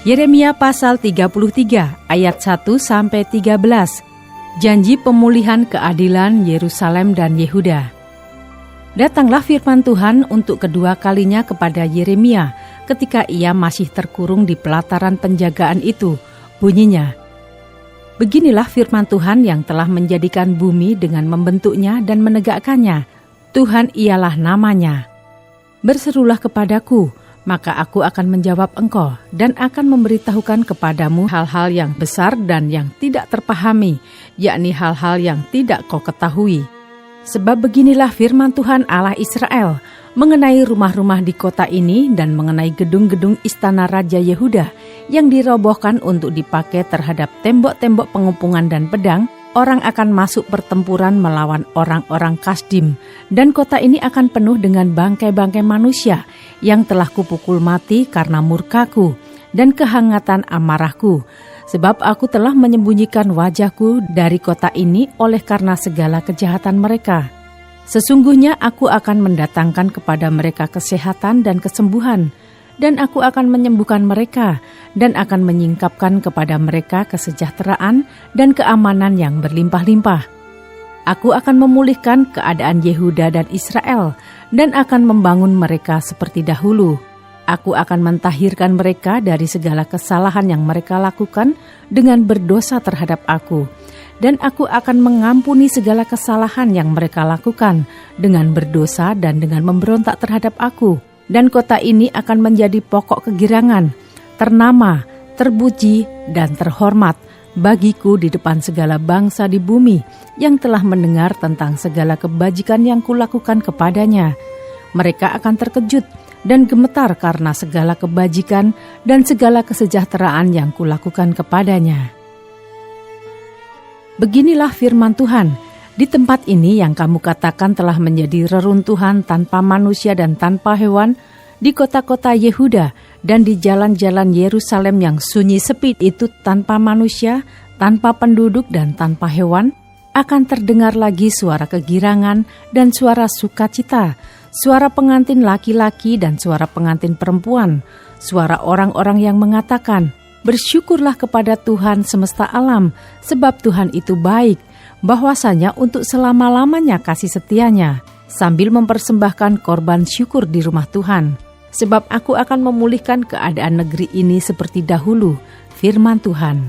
Yeremia pasal 33 ayat 1-13. Janji pemulihan keadilan Yerusalem dan Yehuda. Datanglah firman Tuhan untuk kedua kalinya kepada Yeremia ketika ia masih terkurung di pelataran penjagaan itu. Bunyinya, beginilah firman Tuhan yang telah menjadikan bumi dengan membentuknya dan menegakkannya. Tuhan ialah namanya. Berserulah kepadaku, maka aku akan menjawab engkau dan akan memberitahukan kepadamu hal-hal yang besar dan yang tidak terpahami, yakni hal-hal yang tidak kau ketahui. Sebab beginilah firman Tuhan Allah Israel mengenai rumah-rumah di kota ini dan mengenai gedung-gedung istana Raja Yehuda yang dirobohkan untuk dipakai terhadap tembok-tembok pengepungan dan pedang. Orang akan masuk pertempuran melawan orang-orang Kasdim, dan kota ini akan penuh dengan bangkai-bangkai manusia yang telah kupukul mati karena murkaku dan kehangatan amarahku. Sebab aku telah menyembunyikan wajahku dari kota ini oleh karena segala kejahatan mereka. Sesungguhnya aku akan mendatangkan kepada mereka kesehatan dan kesembuhan, dan aku akan menyembuhkan mereka dan akan menyingkapkan kepada mereka kesejahteraan dan keamanan yang berlimpah-limpah. Aku akan memulihkan keadaan Yehuda dan Israel dan akan membangun mereka seperti dahulu. Aku akan mentahirkan mereka dari segala kesalahan yang mereka lakukan dengan berdosa terhadap aku. Dan aku akan mengampuni segala kesalahan yang mereka lakukan dengan berdosa dan dengan memberontak terhadap aku. Dan kota ini akan menjadi pokok kegirangan, ternama, terpuji, dan terhormat bagiku di depan segala bangsa di bumi yang telah mendengar tentang segala kebajikan yang kulakukan kepadanya. Mereka akan terkejut dan gemetar karena segala kebajikan dan segala kesejahteraan yang kulakukan kepadanya. Beginilah firman Tuhan, di tempat ini yang kamu katakan telah menjadi reruntuhan tanpa manusia dan tanpa hewan, di kota-kota Yehuda dan di jalan-jalan Yerusalem yang sunyi sepi itu tanpa manusia, tanpa penduduk dan tanpa hewan, akan terdengar lagi suara kegirangan dan suara sukacita, suara pengantin laki-laki dan suara pengantin perempuan, suara orang-orang yang mengatakan, "Bersyukurlah kepada Tuhan semesta alam, sebab Tuhan itu baik, bahwasanya untuk selama-lamanya kasih setianya," sambil mempersembahkan korban syukur di rumah Tuhan. Sebab aku akan memulihkan keadaan negeri ini seperti dahulu, firman Tuhan.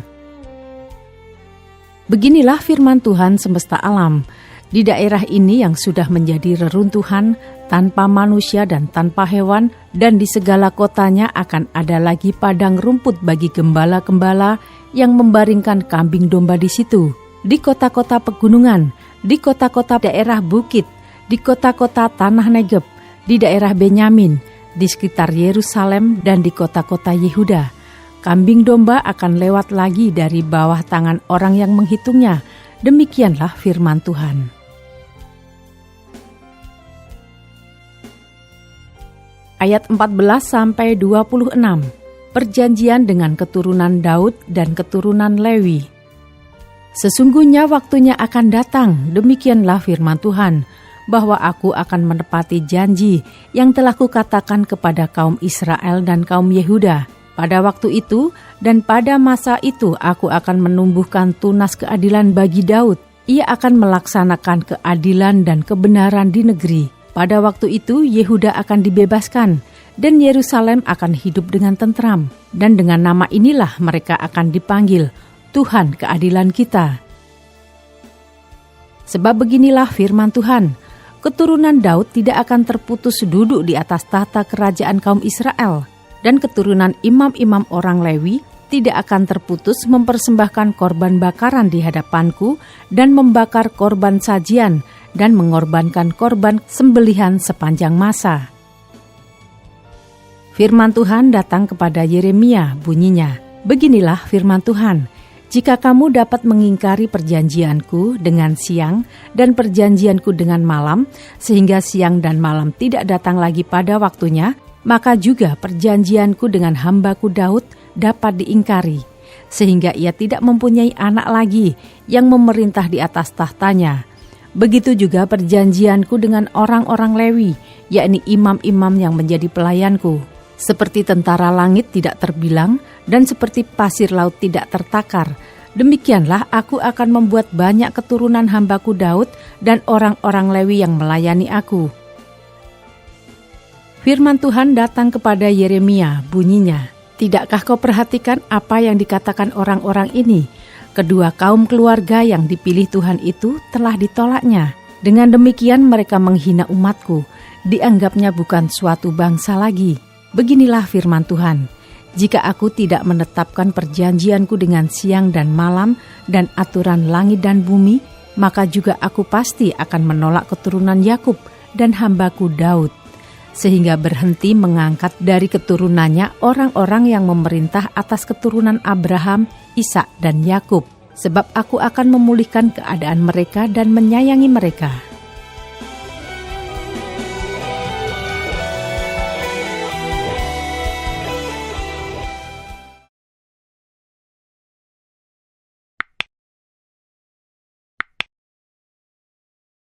Beginilah firman Tuhan semesta alam. Di daerah ini yang sudah menjadi reruntuhan, tanpa manusia dan tanpa hewan, dan di segala kotanya akan ada lagi padang rumput bagi gembala-gembala yang membaringkan kambing domba di situ. Di kota-kota pegunungan, di kota-kota daerah bukit, di kota-kota tanah Negeb, di daerah Benyamin, di sekitar Yerusalem dan di kota-kota Yehuda. Kambing domba akan lewat lagi dari bawah tangan orang yang menghitungnya. Demikianlah firman Tuhan. Ayat 14-26. Perjanjian dengan keturunan Daud dan keturunan Lewi. Sesungguhnya waktunya akan datang, demikianlah firman Tuhan, bahwa aku akan menepati janji yang telah kukatakan kepada kaum Israel dan kaum Yehuda. Pada waktu itu dan pada masa itu aku akan menumbuhkan tunas keadilan bagi Daud. Ia akan melaksanakan keadilan dan kebenaran di negeri. Pada waktu itu Yehuda akan dibebaskan dan Yerusalem akan hidup dengan tentram. Dan dengan nama inilah mereka akan dipanggil Tuhan keadilan kita. Sebab beginilah firman Tuhan, keturunan Daud tidak akan terputus duduk di atas tahta kerajaan kaum Israel, dan keturunan imam-imam orang Lewi tidak akan terputus mempersembahkan korban bakaran di hadapanku dan membakar korban sajian dan mengorbankan korban sembelihan sepanjang masa. Firman Tuhan datang kepada Yeremia, bunyinya, "Beginilah firman Tuhan, jika kamu dapat mengingkari perjanjianku dengan siang dan perjanjianku dengan malam, sehingga siang dan malam tidak datang lagi pada waktunya, maka juga perjanjianku dengan hambaku Daud dapat diingkari, sehingga ia tidak mempunyai anak lagi yang memerintah di atas tahtanya. Begitu juga perjanjianku dengan orang-orang Lewi, yakni imam-imam yang menjadi pelayanku. Seperti tentara langit tidak terbilang dan seperti pasir laut tidak tertakar, demikianlah aku akan membuat banyak keturunan hambaku Daud dan orang-orang Lewi yang melayani aku. Firman Tuhan datang kepada Yeremia, bunyinya, "Tidakkah kau perhatikan apa yang dikatakan orang-orang ini? Kedua kaum keluarga yang dipilih Tuhan itu telah ditolaknya. Dengan demikian mereka menghina umatku, dianggapnya bukan suatu bangsa lagi. Beginilah firman Tuhan, jika aku tidak menetapkan perjanjianku dengan siang dan malam dan aturan langit dan bumi, maka juga aku pasti akan menolak keturunan Yakub dan hambaku Daud, sehingga berhenti mengangkat dari keturunannya orang-orang yang memerintah atas keturunan Abraham, Ishak dan Yakub, sebab aku akan memulihkan keadaan mereka dan menyayangi mereka.